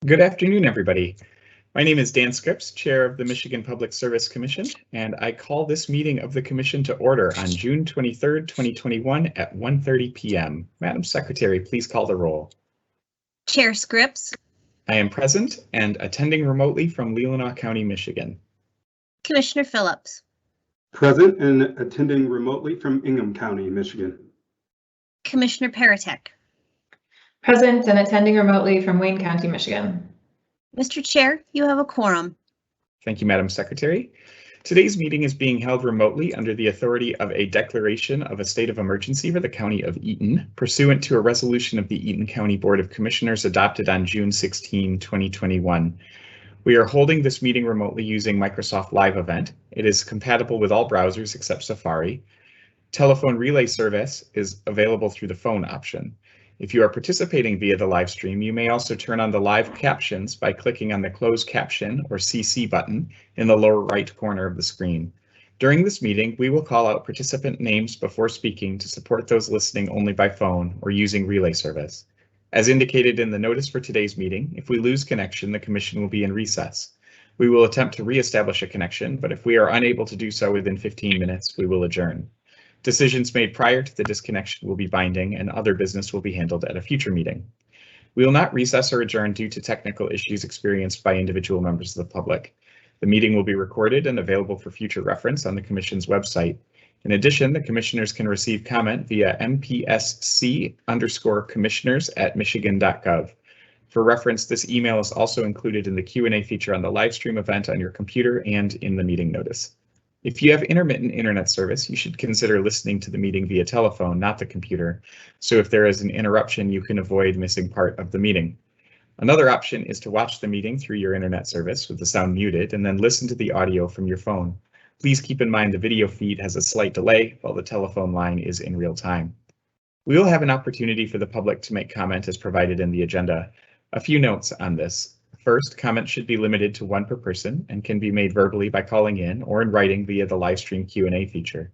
Good afternoon, everybody. My name is Dan Scripps, Chair of the Michigan Public Service Commission, and I call this meeting of the Commission to order on June 23rd, 2021 at 1:30 p.m. Madam Secretary, please call the roll. Chair Scripps. I am present and attending remotely from Leelanau County, Michigan. Commissioner Phillips. Present and attending remotely from Ingham County, Michigan. Commissioner Paratek. Present and attending remotely from Wayne County, Michigan. Mr. Chair, you have a quorum. Thank you, Madam Secretary. Today's meeting is being held remotely under the authority of a declaration of a state of emergency for the County of Eaton, pursuant to a resolution of the Eaton County Board of Commissioners adopted on June 16, 2021. We are holding this meeting remotely using Microsoft Live Event. It is compatible with all browsers except Safari. Telephone relay service is available through the phone option. If you are participating via the live stream, you may also turn on the live captions by clicking on the closed caption or CC button in the lower right corner of the screen. During this meeting, we will call out participant names before speaking to support those listening only by phone or using relay service. As indicated in the notice for today's meeting, if we lose connection, the Commission will be in recess. We will attempt to re-establish a connection, but if we are unable to do so within 15 minutes, we will adjourn. Decisions made prior to the disconnection will be binding, and other business will be handled at a future meeting. We will not recess or adjourn due to technical issues experienced by individual members of the public. The meeting will be recorded and available for future reference on the Commission's website. In addition, the Commissioners can receive comment via mpsc_commissioners@michigan.gov. For reference, this email is also included in the Q&A feature on the live stream event on your computer and in the meeting notice. If you have intermittent internet service, you should consider listening to the meeting via telephone, not the computer. So if there is an interruption, you can avoid missing part of the meeting. Another option is to watch the meeting through your internet service with the sound muted and then listen to the audio from your phone. Please keep in mind the video feed has a slight delay while the telephone line is in real time. We will have an opportunity for the public to make comment as provided in the agenda. A few notes on this. First, comments should be limited to one per person and can be made verbally by calling in or in writing via the live stream Q&A feature.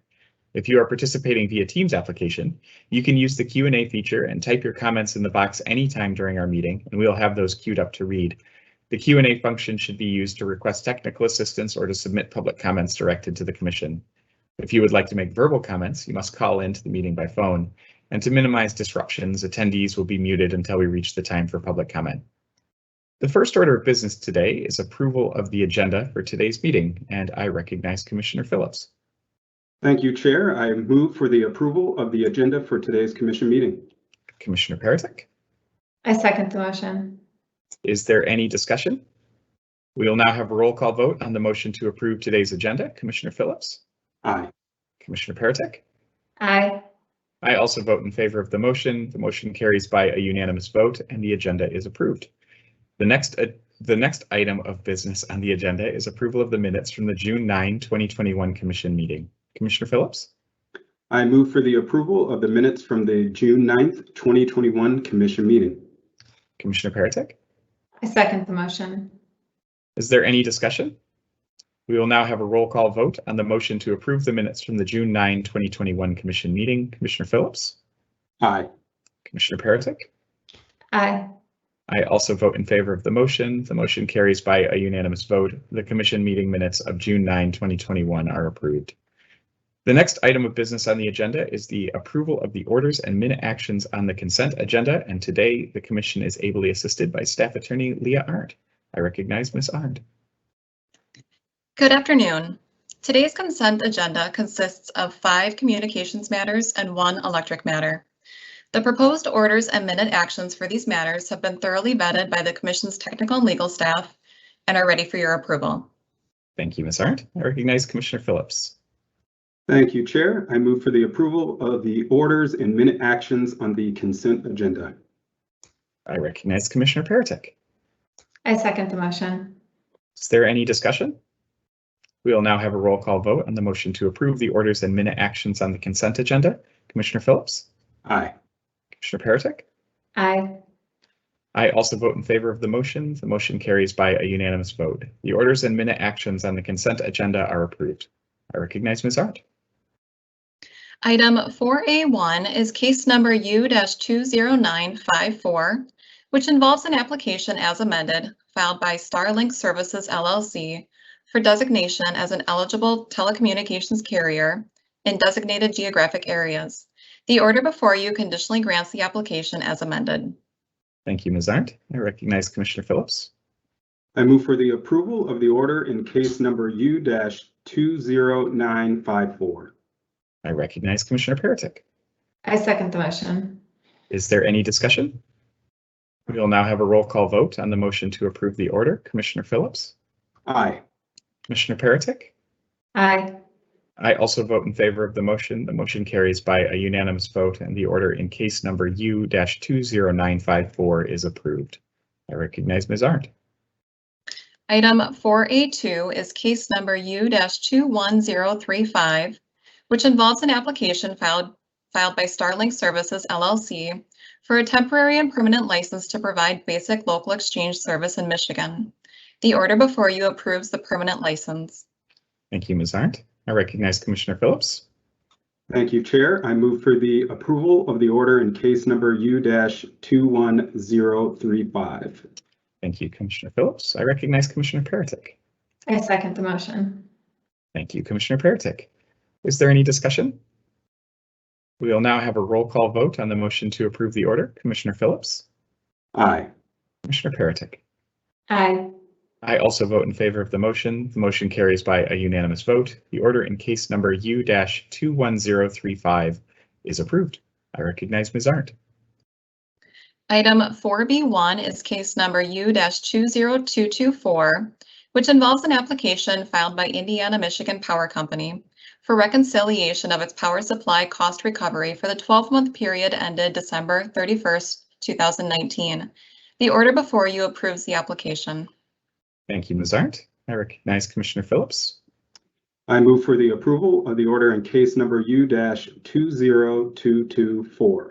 If you are participating via Teams application, you can use the Q&A feature and type your comments in the box anytime during our meeting, and we will have those queued up to read. The Q&A function should be used to request technical assistance or to submit public comments directed to the Commission. If you would like to make verbal comments, you must call into the meeting by phone, and to minimize disruptions, attendees will be muted until we reach the time for public comment. The first order of business today is approval of the agenda for today's meeting, and I recognize Commissioner Phillips. Thank you, Chair. I move for the approval of the agenda for today's Commission meeting. Commissioner Paratek. I second the motion. Is there any discussion? We will now have a roll call vote on the motion to approve today's agenda. Commissioner Phillips. Aye. Commissioner Paratek. Aye. I also vote in favor of the motion. The motion carries by a unanimous vote and the agenda is approved. The next item of business on the agenda is approval of the minutes from the June 9, 2021 Commission meeting. Commissioner Phillips. I move for the approval of the minutes from the June 9th, 2021 Commission meeting. Commissioner Paratek. I second the motion. Is there any discussion? We will now have a roll call vote on the motion to approve the minutes from the June 9, 2021 Commission meeting. Commissioner Phillips. Aye. Commissioner Paratek. Aye. I also vote in favor of the motion. The motion carries by a unanimous vote. The Commission meeting minutes of June 9, 2021 are approved. The next item of business on the agenda is the approval of the orders and minute actions on the consent agenda, and today the Commission is ably assisted by Staff Attorney Leah Arndt. I recognize Ms. Arndt. Good afternoon. Today's consent agenda consists of 5 communications matters and 1 electric matter. The proposed orders and minute actions for these matters have been thoroughly vetted by the Commission's technical and legal staff and are ready for your approval. Thank you, Ms. Arndt. I recognize Commissioner Phillips. Thank you, Chair. I move for the approval of the orders and minute actions on the consent agenda. I recognize Commissioner Peretick. I second the motion. Is there any discussion? We will now have a roll call vote on the motion to approve the orders and minute actions on the consent agenda. Commissioner Phillips? Aye. Commissioner Peretick? Aye. I also vote in favor of the motion. The motion carries by a unanimous vote. The orders and minute actions on the consent agenda are approved. I recognize Ms. Arndt. Item 4A1 is case number U-20954, which involves an application as amended filed by Starlink Services LLC for designation as an eligible telecommunications carrier in designated geographic areas. The order before you conditionally grants the application as amended. Thank you, Ms. Arndt. I recognize Commissioner Phillips. I move for the approval of the order in case number U-20954. I recognize Commissioner Peretick. I second the motion. Is there any discussion? We will now have a roll call vote on the motion to approve the order. Commissioner Phillips? Aye. Commissioner Peretick? Aye. I also vote in favor of the motion. The motion carries by a unanimous vote, and the order in case number U-20954 is approved. I recognize Ms. Arndt. Item 4A2 is case number U-21035, which involves an application filed by Starlink Services LLC for a temporary and permanent license to provide basic local exchange service in Michigan. The order before you approves the permanent license. Thank you, Ms. Arndt. I recognize Commissioner Phillips. Thank you, Chair. I move for the approval of the order in case number U-21035. Thank you, Commissioner Phillips. I recognize Commissioner Peretick. I second the motion. Thank you, Commissioner Peretick. Is there any discussion? We will now have a roll call vote on the motion to approve the order. Commissioner Phillips? Aye. Commissioner Peretick? Aye. I also vote in favor of the motion. The motion carries by a unanimous vote. The order in case number U-21035 is approved. I recognize Ms. Arndt. Item 4B1 is case number U-20224, which involves an application filed by Indiana Michigan Power Company for reconciliation of its power supply cost recovery for the 12-month period ended December 31st, 2019. The order before you approves the application. Thank you, Ms. Arndt. I recognize Commissioner Phillips. I move for the approval of the order in case number U-20224.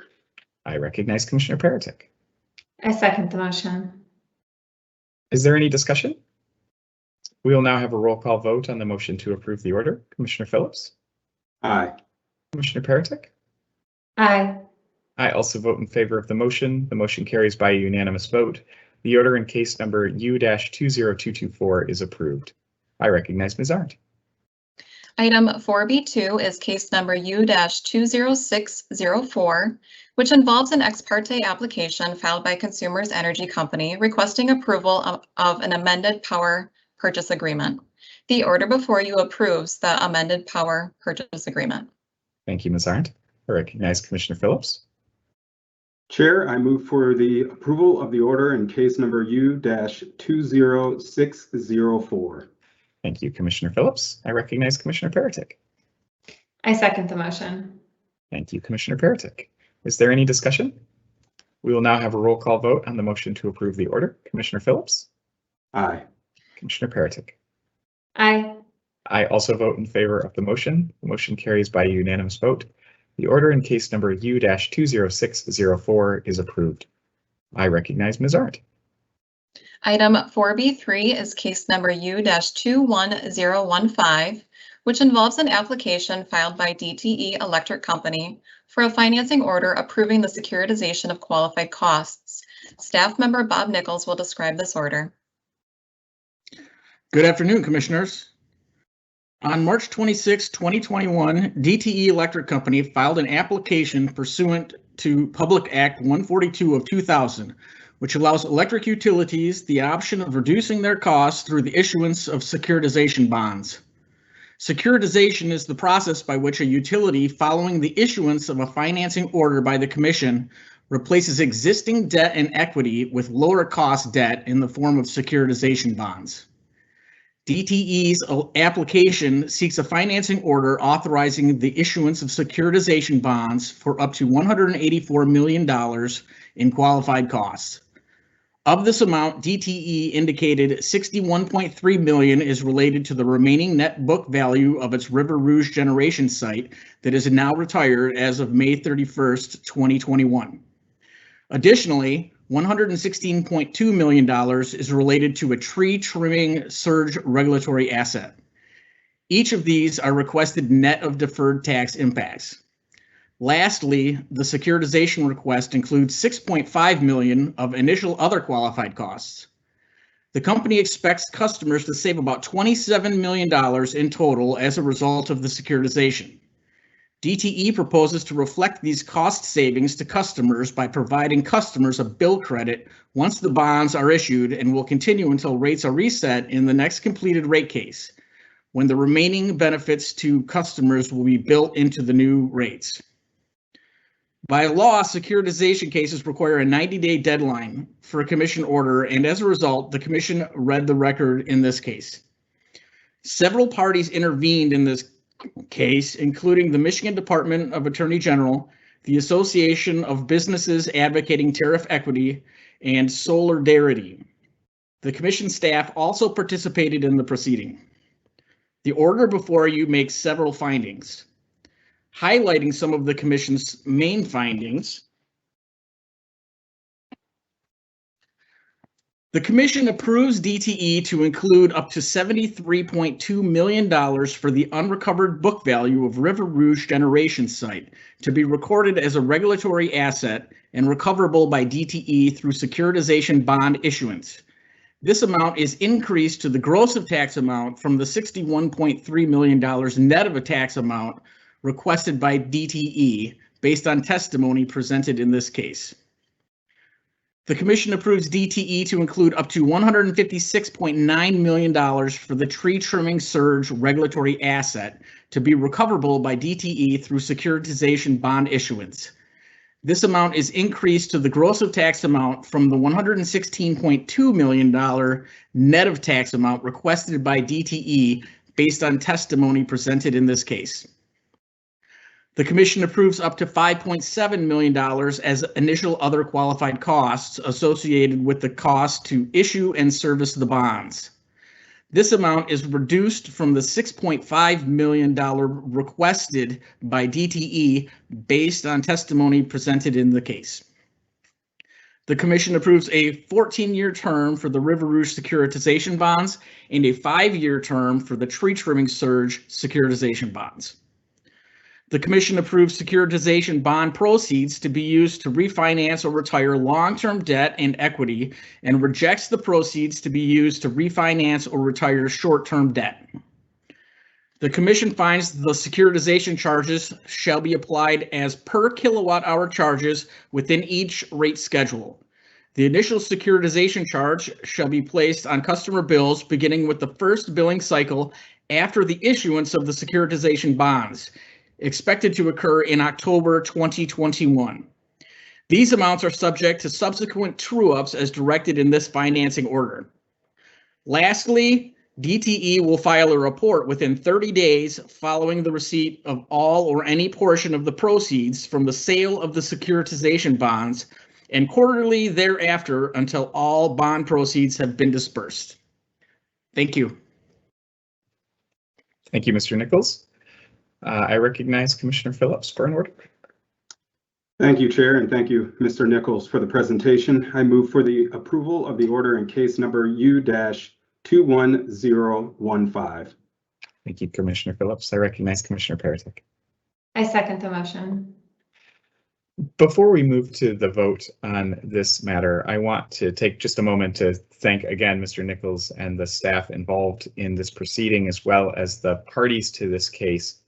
I recognize Commissioner Peretick. I second the motion. Is there any discussion? We will now have a roll call vote on the motion to approve the order. Commissioner Phillips? Aye. Commissioner Peretick? Aye. I also vote in favor of the motion. The motion carries by a unanimous vote. The order in case number U-20224 is approved. I recognize Ms. Arndt. Item 4B2 is case number U-20604, which involves an ex parte application filed by Consumers Energy Company requesting approval of an amended power purchase agreement. The order before you approves the amended power purchase agreement. Thank you, Ms. Arndt. I recognize Commissioner Phillips. Chair, I move for the approval of the order in case number U-20604. Thank you, Commissioner Phillips. I recognize Commissioner Peretick. I second the motion. Thank you, Commissioner Peretick. Is there any discussion? We will now have a roll call vote on the motion to approve the order. Commissioner Phillips? Aye. Commissioner Peretick? Aye. I also vote in favor of the motion. The motion carries by a unanimous vote. The order in case number U-20604 is approved. I recognize Ms. Arndt. Item 4B3 is case number U-21015, which involves an application filed by DTE Electric Company for a financing order approving the securitization of qualified costs. Staff member Bob Nichols will describe this order. Good afternoon, Commissioners. On March 26, 2021, DTE Electric Company filed an application pursuant to Public Act 142 of 2000, which allows electric utilities the option of reducing their costs through the issuance of securitization bonds. Securitization is the process by which a utility, following the issuance of a financing order by the Commission, replaces existing debt and equity with lower cost debt in the form of securitization bonds. DTE's application seeks a financing order authorizing the issuance of securitization bonds for up to $184 million in qualified costs. Of this amount, DTE indicated $61.3 million is related to the remaining net book value of its River Rouge generation site that is now retired as of May 31st, 2021. Additionally, $116.2 million is related to a tree trimming surge regulatory asset. Each of these are requested net of deferred tax impacts. Lastly, the securitization request includes $6.5 million of initial other qualified costs. The company expects customers to save about $27 million in total as a result of the securitization. DTE proposes to reflect these cost savings to customers by providing customers a bill credit once the bonds are issued and will continue until rates are reset in the next completed rate case, when the remaining benefits to customers will be built into the new rates. By law, securitization cases require a 90-day deadline for a commission order, and as a result, the commission read the record in this case. Several parties intervened in this case, including the Michigan Department of Attorney General, the Association of Businesses Advocating Tariff Equity, and Solidarity. The commission staff also participated in the proceeding. The order before you makes several findings. Highlighting some of the commission's main findings, the commission approves DTE to include up to $73.2 million for the unrecovered book value of River Rouge generation site to be recorded as a regulatory asset and recoverable by DTE through securitization bond issuance. This amount is increased to the gross of tax amount from the $61.3 million net of a tax amount requested by DTE based on testimony presented in this case. The commission approves DTE to include up to $156.9 million for the tree trimming surge regulatory asset to be recoverable by DTE through securitization bond issuance. This amount is increased to the gross of tax amount from the $116.2 million net of tax amount requested by DTE based on testimony presented in this case. The commission approves up to $5.7 million as initial other qualified costs associated with the cost to issue and service the bonds. This amount is reduced from the $6.5 million requested by DTE based on testimony presented in the case. The commission approves a 14-year term for the River Rouge securitization bonds and a 5-year term for the tree trimming surge securitization bonds. The commission approves securitization bond proceeds to be used to refinance or retire long-term debt and equity and rejects the proceeds to be used to refinance or retire short-term debt. The commission finds the securitization charges shall be applied as per kilowatt hour charges within each rate schedule. The initial securitization charge shall be placed on customer bills beginning with the first billing cycle after the issuance of the securitization bonds, expected to occur in October 2021. These amounts are subject to subsequent true-ups as directed in this financing order. Lastly, DTE will file a report within 30 days following the receipt of all or any portion of the proceeds from the sale of the securitization bonds and quarterly thereafter until all bond proceeds have been dispersed. Thank you. Thank you, Mr. Nichols. I recognize Commissioner Phillips for an order. Thank you, Chair, and thank you, Mr. Nichols, for the presentation. I move for the approval of the order in case number U-21015. Thank you, Commissioner Phillips. I recognize Commissioner Peretick. I second the motion. Before we move to the vote on this matter, I want to take just a moment to thank again Mr. Nichols and the staff involved in this proceeding, as well as the parties to this case.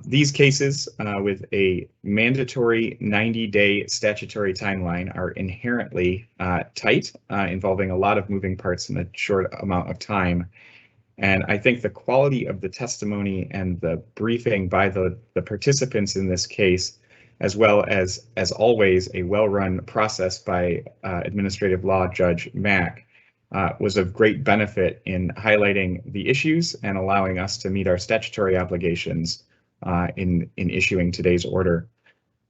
These cases with a mandatory 90-day statutory timeline are inherently tight, involving a lot of moving parts in a short amount of time. And I think the quality of the testimony and the briefing by the participants in this case, as well as always, a well-run process by Administrative Law Judge Mack, was of great benefit in highlighting the issues and allowing us to meet our statutory obligations in issuing today's order.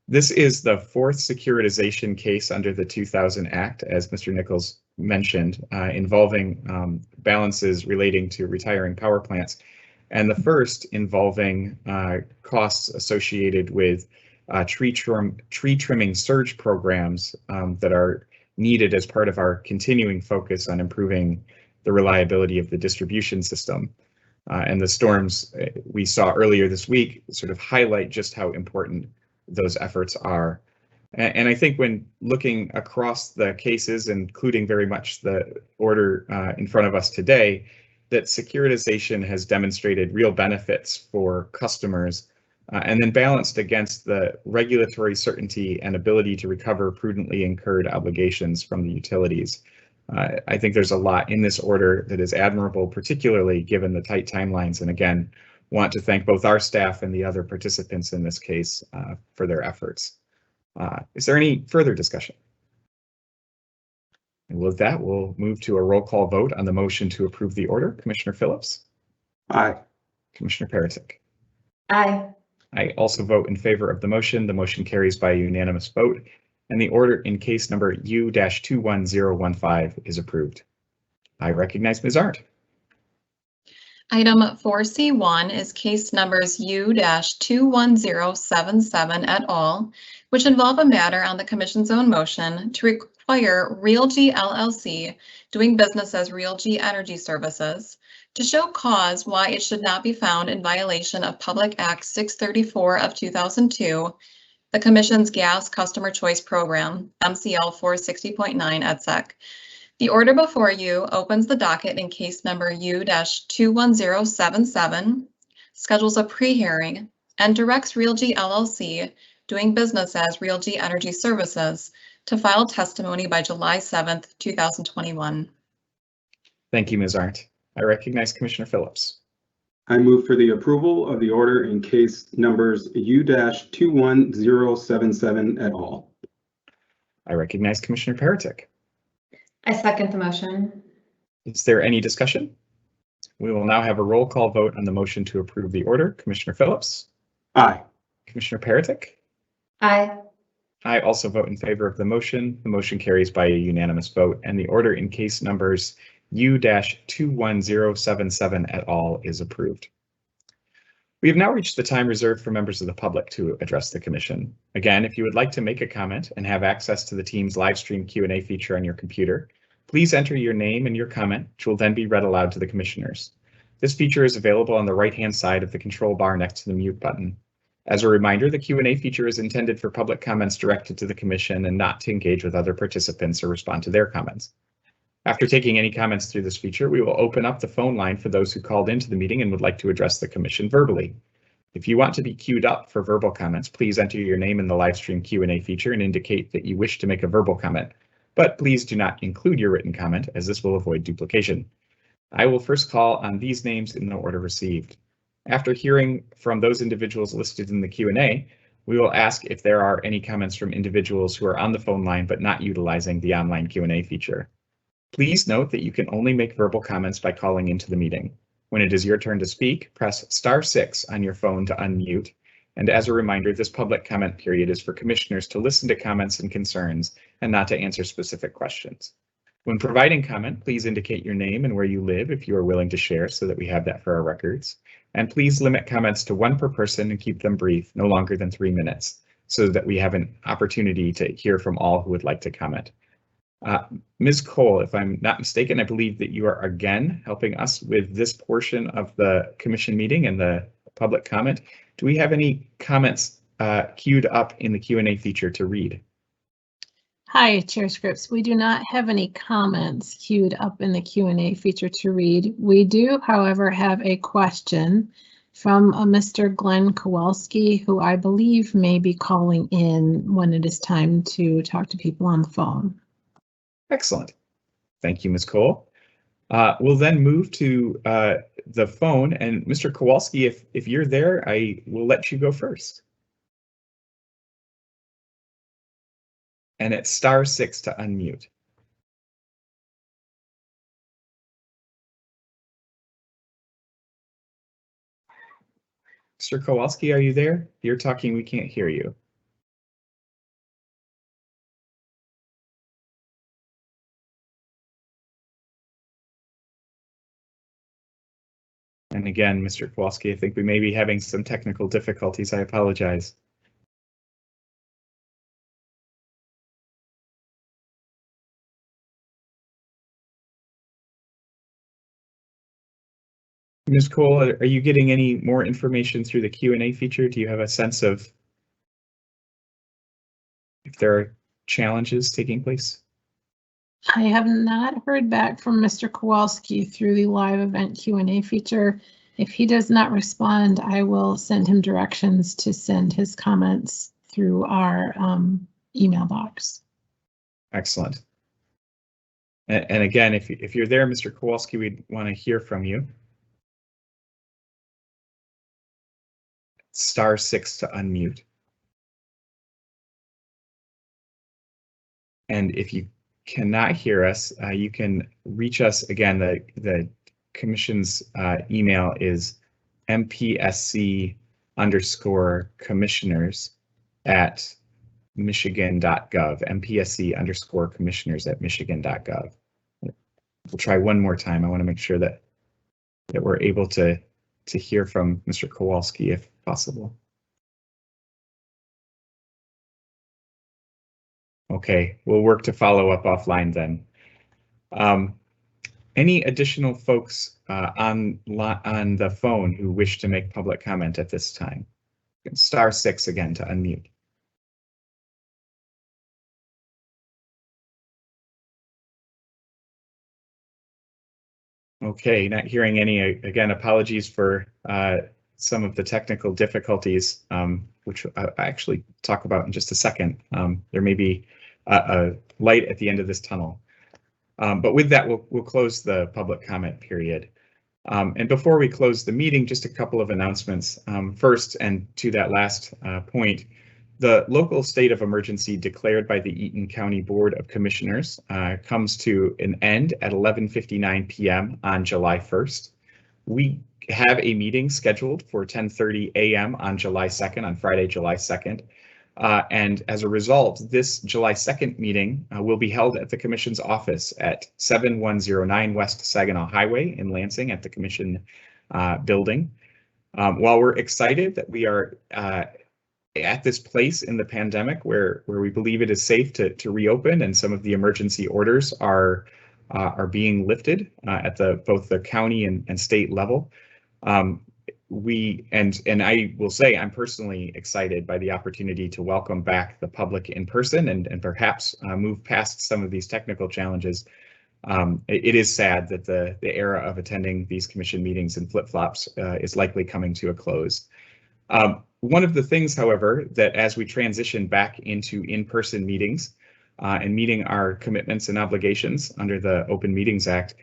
This is the fourth securitization case under the 2000 Act, as Mr. Nichols mentioned, involving balances relating to retiring power plants, and the first involving costs associated with tree trimming surge programs that are needed as part of our continuing focus on improving the reliability of the distribution system. And the storms we saw earlier this week sort of highlight just how important those efforts are. And I think when looking across the cases, including very much the order in front of us today, that securitization has demonstrated real benefits for customers and then balanced against the regulatory certainty and ability to recover prudently incurred obligations from the utilities. I think there's a lot in this order that is admirable, particularly given the tight timelines. And again, want to thank both our staff and the other participants in this case for their efforts. Is there any further discussion? And with that, we'll move to a roll call vote on the motion to approve the order. Commissioner Phillips? Aye. Commissioner Peretick? Aye. I also vote in favor of the motion. The motion carries by a unanimous vote, and the order in case number U-21015 is approved. I recognize Ms. Arndt. Item 4C1 is case numbers U-21077 et al., which involve a matter on the Commission's own motion to require Realgy LLC, doing business as Realgy Energy Services, to show cause why it should not be found in violation of Public Act 634 of 2002, the Commission's Gas Customer Choice Program, MCL 460.9 et sec. The order before you opens the docket in case number U-21077, schedules a pre-hearing, and directs Realgy LLC, doing business as Realgy Energy Services, to file testimony by July 7th, 2021. Thank you, Ms. Arndt. I recognize Commissioner Phillips. I move for the approval of the order in case numbers U-21077 et al. I recognize Commissioner Peretick. I second the motion. Is there any discussion? We will now have a roll call vote on the motion to approve the order. Commissioner Phillips? Aye. Commissioner Peretick? Aye. I also vote in favor of the motion. The motion carries by a unanimous vote, and the order in case numbers U-21077 et al. Is approved. We have now reached the time reserved for members of the public to address the Commission. Again, if you would like to make a comment and have access to the team's live stream Q&A feature on your computer, please enter your name and your comment, which will then be read aloud to the Commissioners. This feature is available on the right-hand side of the control bar next to the mute button. As a reminder, the Q&A feature is intended for public comments directed to the Commission and not to engage with other participants or respond to their comments. After taking any comments through this feature, we will open up the phone line for those who called into the meeting and would like to address the Commission verbally. If you want to be queued up for verbal comments, please enter your name in the live stream Q&A feature and indicate that you wish to make a verbal comment, but please do not include your written comment, as this will avoid duplication. I will first call on these names in the order received. After hearing from those individuals listed in the Q&A, we will ask if there are any comments from individuals who are on the phone line but not utilizing the online Q&A feature. Please note that you can only make verbal comments by calling into the meeting. When it is your turn to speak, press *6 on your phone to unmute. And as a reminder, this public comment period is for Commissioners to listen to comments and concerns and not to answer specific questions. When providing comment, please indicate your name and where you live if you are willing to share so that we have that for our records. And please limit comments to one per person and keep them brief, no longer than 3 minutes, so that we have an opportunity to hear from all who would like to comment. Ms. Cole, if I'm not mistaken, I believe that you are again helping us with this portion of the Commission meeting and the public comment. Do we have any comments queued up in the Q&A feature to read? Hi, Chair Scripps. We do not have any comments queued up in the Q&A feature to read. We do, however, have a question from a Mr. Glenn Kowalski, who I believe may be calling in when it is time to talk to people on the phone. Excellent. Thank you, Ms. Cole. We'll then move to the phone, and Mr. Kowalski, if you're there, I will let you go first. And it's *6 to unmute. Mr. Kowalski, are you there? You're talking, we can't hear you. And again, Mr. Kowalski, I think we may be having some technical difficulties. I apologize. Ms. Cole, are you getting any more information through the Q&A feature? Do you have a sense of if there are challenges taking place? I have not heard back from Mr. Kowalski through the live event Q&A feature. If he does not respond, I will send him directions to send his comments through our email box. Excellent. And again, if you're there, Mr. Kowalski, we'd want to hear from you. *6 to unmute. And if you cannot hear us, you can reach us again. The Commission's email is mpsc_commissioners@michigan.gov. mpsc_commissioners@michigan.gov. We'll try one more time. I want to make sure that we're able to hear from Mr. Kowalski if possible. Okay, we'll work to follow up offline then. Any additional folks on the phone who wish to make public comment at this time? *6 again to unmute. Okay, not hearing any. Again, apologies for some of the technical difficulties, which I actually talk about in just a second. There may be a light at the end of this tunnel. But with that, we'll close the public comment period. And before we close the meeting, just a couple of announcements. First, and to that last point, the local state of emergency declared by the Eaton County Board of Commissioners comes to an end at 11:59 p.m. on July 1st. We have a meeting scheduled for 10:30 a.m. on July 2nd, on Friday, July 2nd. And as a result, this July 2nd meeting will be held at the Commission's office at 7109 West Saginaw Highway in Lansing at the Commission building. While we're excited that we are at this place in the pandemic where we believe it is safe to reopen and some of the emergency orders are being lifted at both the county and state level, and I will say I'm personally excited by the opportunity to welcome back the public in person and perhaps move past some of these technical challenges. It is sad that the era of attending these commission meetings in flip-flops is likely coming to a close. One of the things, however, that as we transition back into in-person meetings and meeting our commitments and obligations under the Open Meetings Act,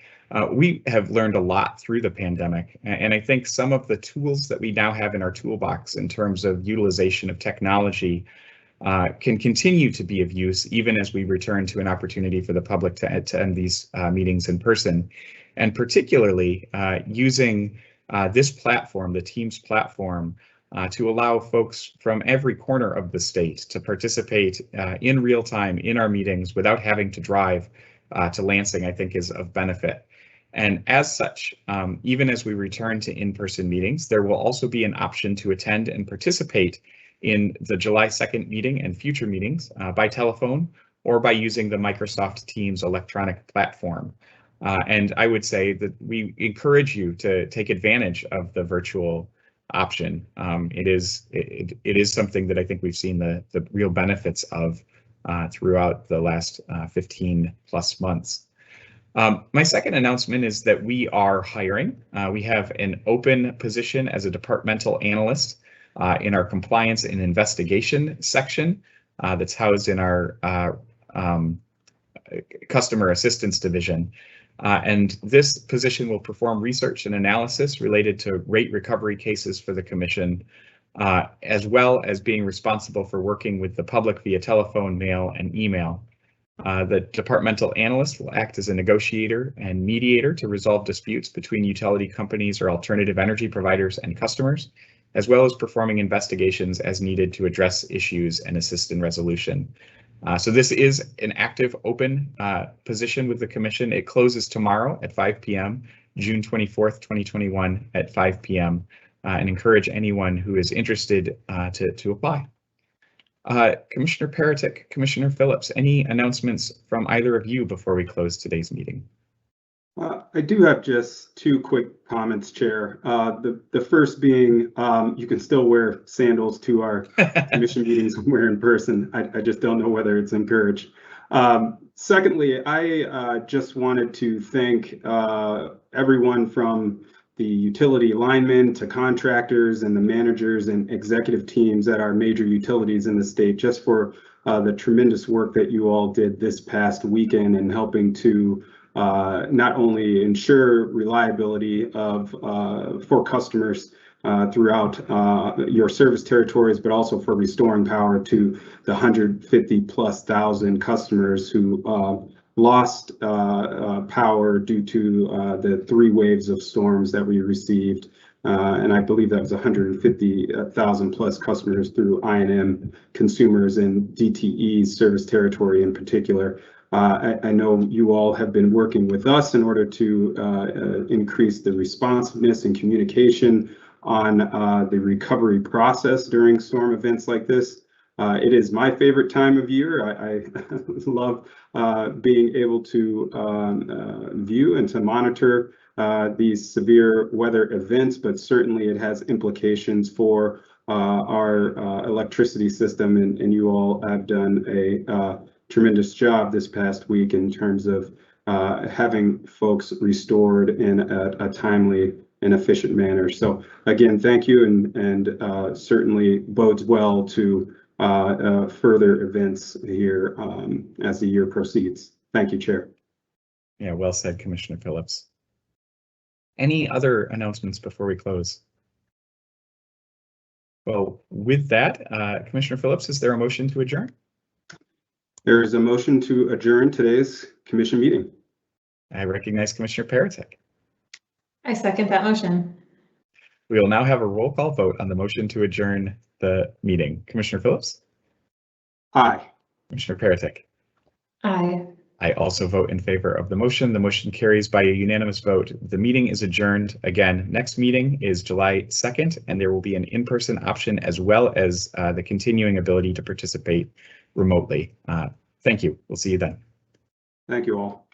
we have learned a lot through the pandemic. And I think some of the tools that we now have in our toolbox in terms of utilization of technology can continue to be of use even as we return to an opportunity for the public to attend these meetings in person. And particularly using this platform, the Teams platform, to allow folks from every corner of the state to participate in real time in our meetings without having to drive to Lansing, I think is of benefit. And as such, even as we return to in-person meetings, there will also be an option to attend and participate in the July 2nd meeting and future meetings by telephone or by using the Microsoft Teams electronic platform. And I would say that we encourage you to take advantage of the virtual option. It is something that I think we've seen the real benefits of throughout the last 15 plus months. My second announcement is that we are hiring. We have an open position as a departmental analyst in our compliance and investigation section that's housed in our customer assistance division. And this position will perform research and analysis related to rate recovery cases for the Commission, as well as being responsible for working with the public via telephone, mail, and email. The departmental analyst will act as a negotiator and mediator to resolve disputes between utility companies or alternative energy providers and customers, as well as performing investigations as needed to address issues and assist in resolution. So this is an active open position with the Commission. It closes tomorrow at 5 p.m., June 24th, 2021 at 5 p.m. And encourage anyone who is interested to apply. Commissioner Peretick, Commissioner Phillips, any announcements from either of you before we close today's meeting? I do have just two quick comments, Chair. The first being, you can still wear sandals to our commission meetings when we're in person. I just don't know whether it's encouraged. Secondly, I just wanted to thank everyone from the utility linemen to contractors and the managers and executive teams at our major utilities in the state just for the tremendous work that you all did this past weekend in helping to not only ensure reliability of for customers throughout your service territories, but also for restoring power to the 150,000+ customers who lost power due to the 3 waves of storms that we received. And I believe that was 150,000+ customers through I&M consumers and DTE's service territory in particular. I know you all have been working with us in order to increase the responsiveness and communication on the recovery process during storm events like this. It is my favorite time of year. I love being able to view and to monitor these severe weather events, but certainly it has implications for our electricity system, and you all have done a tremendous job this past week in terms of having folks restored in a timely and efficient manner. So again, thank you, and certainly bodes well to further events here as the year proceeds. Thank you, Chair. Yeah, well said, Commissioner Phillips. Any other announcements before we close? Well, with that, Commissioner Phillips, is there a motion to adjourn? There is a motion to adjourn today's commission meeting. I recognize Commissioner Peretick. I second that motion. We will now have a roll call vote on the motion to adjourn the meeting. Commissioner Phillips? Aye. Commissioner Peretick? Aye. I also vote in favor of the motion. The motion carries by a unanimous vote. The meeting is adjourned. Again, next meeting is July 2nd, and there will be an in-person option as well as the continuing ability to participate remotely. Thank you. We'll see you then. Thank you all.